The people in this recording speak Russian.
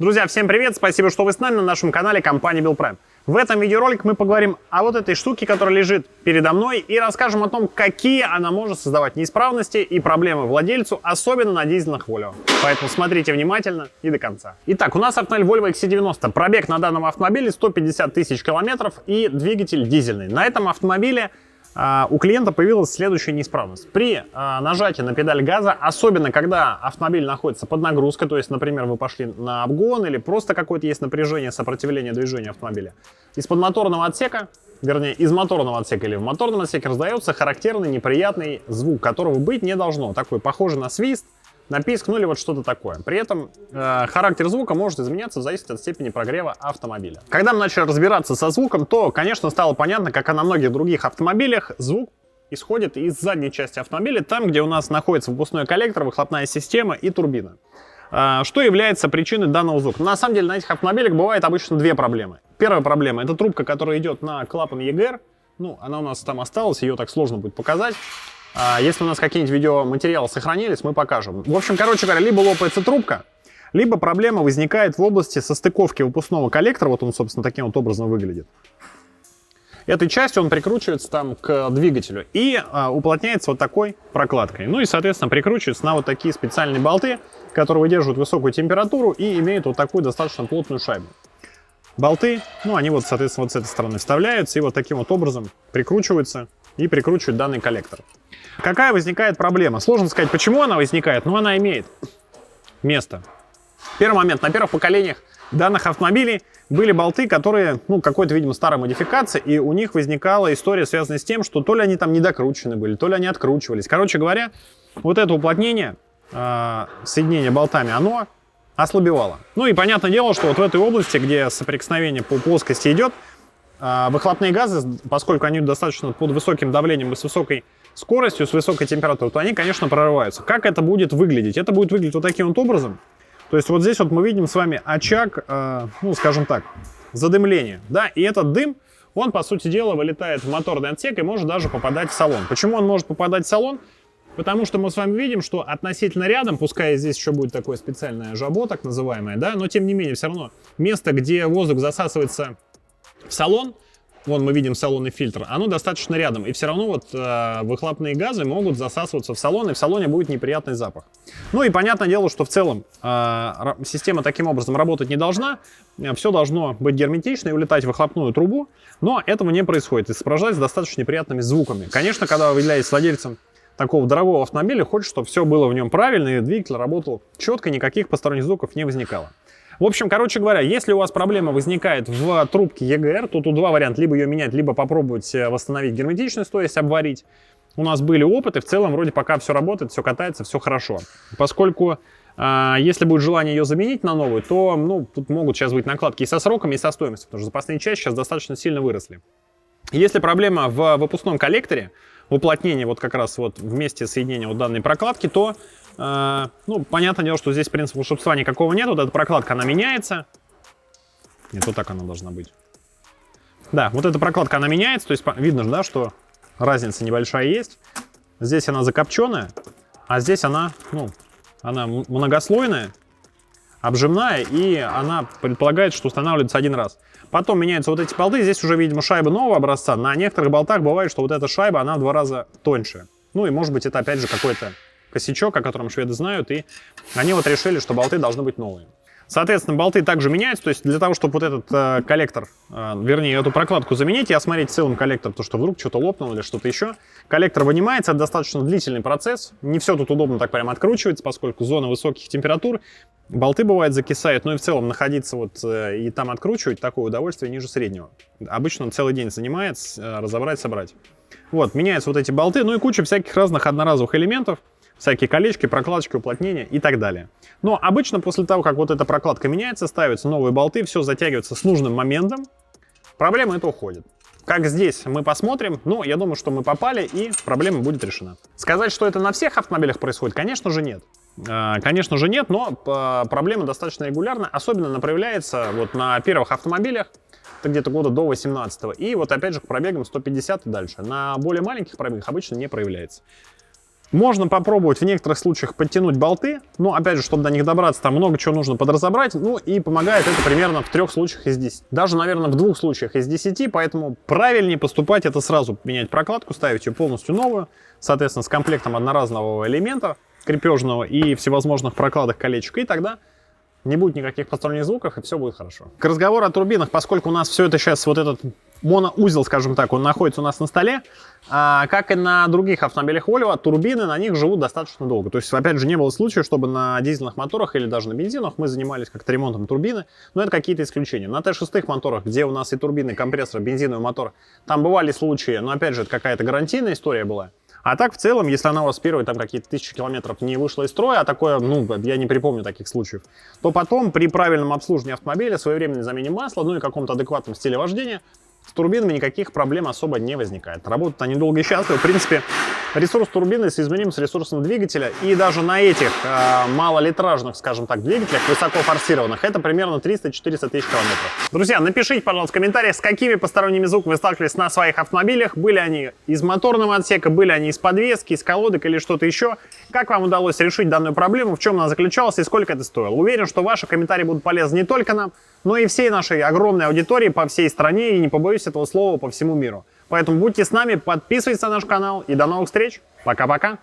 Друзья, всем привет! Спасибо, что вы с нами на нашем канале компании Build Prime. В этом видеоролике мы поговорим о вот этой штуке, которая лежит передо мной, и расскажем о том, какие она может создавать неисправности и проблемы владельцу, особенно на дизельных Volvo. Поэтому смотрите внимательно и до конца. Итак, у нас автомобиль Volvo XC90. Пробег на данном автомобиле 150 тысяч километров и двигатель дизельный. На этом автомобиле у клиента появилась следующая неисправность. При нажатии на педаль газа, особенно когда автомобиль находится под нагрузкой, то есть, например, вы пошли на обгон или просто какое-то есть напряжение, сопротивление движению автомобиля, из-под моторного отсека, вернее, из моторного отсека или в моторном отсеке раздается характерный неприятный звук, которого быть не должно. Такой похожий на свист, на писк, ну или вот что-то такое. При этом характер звука может изменяться в зависимости от степени прогрева автомобиля. Когда мы начали разбираться со звуком, то, конечно, стало понятно, как и на многих других автомобилях, звук исходит из задней части автомобиля, там, где у нас находится выпускной коллектор, выхлопная система и турбина. Что является причиной данного звука? На самом деле на этих автомобилях бывает обычно две проблемы. Первая проблема — это трубка, которая идет на клапан EGR. Ну, она у нас там осталась, ее так сложно будет показать. Если у нас какие-нибудь видеоматериалы сохранились, мы покажем. В общем, короче говоря, либо лопается трубка, либо проблема возникает в области состыковки выпускного коллектора. Вот он, собственно, таким вот образом выглядит. Этой частью он прикручивается там к двигателю и уплотняется вот такой прокладкой. Ну и, соответственно, прикручивается на вот такие специальные болты, которые выдерживают высокую температуру и имеют вот такую достаточно плотную шайбу. Болты, ну, они вот, соответственно, вот с этой стороны вставляются и вот таким вот образом прикручиваются и прикручивают данный коллектор. Какая возникает проблема? Сложно сказать, почему она возникает, но она имеет место. Первый момент. На первых поколениях данных автомобилей были болты, которые, ну, какой-то, видимо, старой модификации, и у них возникала история, связанная с тем, что то ли они там недокручены были, то ли они откручивались. Короче говоря, вот это уплотнение, соединение болтами, оно ослабевало. Ну и понятное дело, что вот в этой области, где соприкосновение по плоскости идет, выхлопные газы, поскольку они достаточно под высоким давлением и с высокой скоростью, с высокой температурой, то они, конечно, прорываются. Как это будет выглядеть? Это будет выглядеть вот таким вот образом. То есть вот здесь вот мы видим с вами очаг, ну, скажем так, задымления. Да? И этот дым, он, по сути дела, вылетает в моторный отсек и может даже попадать в салон. Почему он может попадать в салон? Потому что мы с вами видим, что относительно рядом, пускай здесь еще будет такое специальное жабо, так называемое, да, но тем не менее, все равно место, где воздух засасывается в салон, вон мы видим салонный фильтр, оно достаточно рядом. И все равно вот выхлопные газы могут засасываться в салон, и в салоне будет неприятный запах. Ну и понятное дело, что в целом система таким образом работать не должна. Все должно быть герметично и улетать в выхлопную трубу. Но этого не происходит и сопровождается достаточно неприятными звуками. Конечно, когда вы являетесь владельцем такого дорогого автомобиля, хочется, чтобы все было в нем правильно, и двигатель работал четко, никаких посторонних звуков не возникало. В общем, короче говоря, если у вас проблема возникает в трубке EGR, то тут два варианта: либо ее менять, либо попробовать восстановить герметичность, то есть обварить. У нас были опыты, в целом вроде пока все работает, все катается, все хорошо. Поскольку если будет желание ее заменить на новую, то, ну, тут могут сейчас быть накладки и со сроками, и со стоимостью, потому что запасные части сейчас достаточно сильно выросли. Если проблема в выпускном коллекторе, в уплотнении вот как раз вот в месте соединения вот данной прокладки, то ну, понятное дело, что здесь принципа волшебства никакого нет. Вот эта прокладка, она меняется. Нет, вот так она должна быть. Да, вот эта прокладка, она меняется. То есть видно же, да, что разница небольшая есть. Здесь она закопченная, а здесь она, ну, она многослойная, обжимная, и она предполагает, что устанавливается один раз. Потом меняются вот эти болты. Здесь уже, видимо, шайба нового образца. На некоторых болтах бывает, что вот эта шайба, она в 2 раза тоньше. Ну и, может быть, это опять же какой-то косячок, о котором шведы знают, и они вот решили, что болты должны быть новые. Соответственно, болты также меняются, то есть для того, чтобы вот этот коллектор, вернее, эту прокладку заменить и осмотреть в целом коллектор, то что вдруг что-то лопнуло или что-то еще, коллектор вынимается, это достаточно длительный процесс, не все тут удобно так прямо откручивается, поскольку зона высоких температур, болты, бывает, закисают, но и в целом находиться вот и там откручивать такое удовольствие ниже среднего. Обычно он целый день занимает, разобрать, собрать. Вот, меняются вот эти болты, ну и куча всяких разных одноразовых элементов, всякие колечки, прокладочки, уплотнения и так далее. Но обычно после того, как вот эта прокладка меняется, ставятся новые болты, все затягивается с нужным моментом, проблема эта уходит. Как здесь мы посмотрим, ну, я думаю, что мы попали, и проблема будет решена. Сказать, что это на всех автомобилях происходит, конечно же, нет. Конечно же, нет, но проблема достаточно регулярна, особенно она проявляется вот на первых автомобилях, это где-то года до 18-го, и вот опять же к пробегам 150 и дальше. На более маленьких пробегах обычно не проявляется. Можно попробовать в некоторых случаях подтянуть болты, но опять же, чтобы до них добраться, там много чего нужно подразобрать, ну и помогает это примерно в 3 случаях из 10. Даже, наверное, в 2 случаях из 10, поэтому правильнее поступать это сразу менять прокладку, ставить ее полностью новую, соответственно, с комплектом одноразового элемента крепежного и всевозможных прокладок, колечек, и тогда не будет никаких посторонних звуков, и все будет хорошо. К разговору о турбинах, поскольку у нас все это сейчас, вот этот моноузел, скажем так, он находится у нас на столе, как и на других автомобилях Volvo, турбины на них живут достаточно долго. То есть, опять же, не было случая, чтобы на дизельных моторах или даже на бензинах мы занимались как-то ремонтом турбины, но это какие-то исключения. На Т6 моторах, где у нас и турбины, и компрессор, бензиновый мотор, там бывали случаи, но опять же, это какая-то гарантийная история была. А так, в целом, если она у вас первые там какие-то 1000 километров не вышла из строя, а такое, ну, я не припомню таких случаев, то потом при правильном обслуживании автомобиля, своевременной замене масла, ну и каком-то адекватном стиле вождения, с турбинами никаких проблем особо не возникает. Работают они долго и счастливо. В принципе, ресурс турбины соизмерим с ресурсом двигателя. И даже на этих малолитражных, скажем так, двигателях, высоко форсированных, это примерно 300-400 тысяч километров. Друзья, напишите, пожалуйста, в комментариях, с какими посторонними звуками вы сталкивались на своих автомобилях. Были они из моторного отсека, были они из подвески, из колодок или что-то еще. Как вам удалось решить данную проблему, в чем она заключалась и сколько это стоило. Уверен, что ваши комментарии будут полезны не только нам, но и всей нашей огромной аудитории по всей стране, и не побоюсь этого слова, по всему миру. Поэтому будьте с нами, подписывайтесь на наш канал, и до новых встреч. Пока-пока.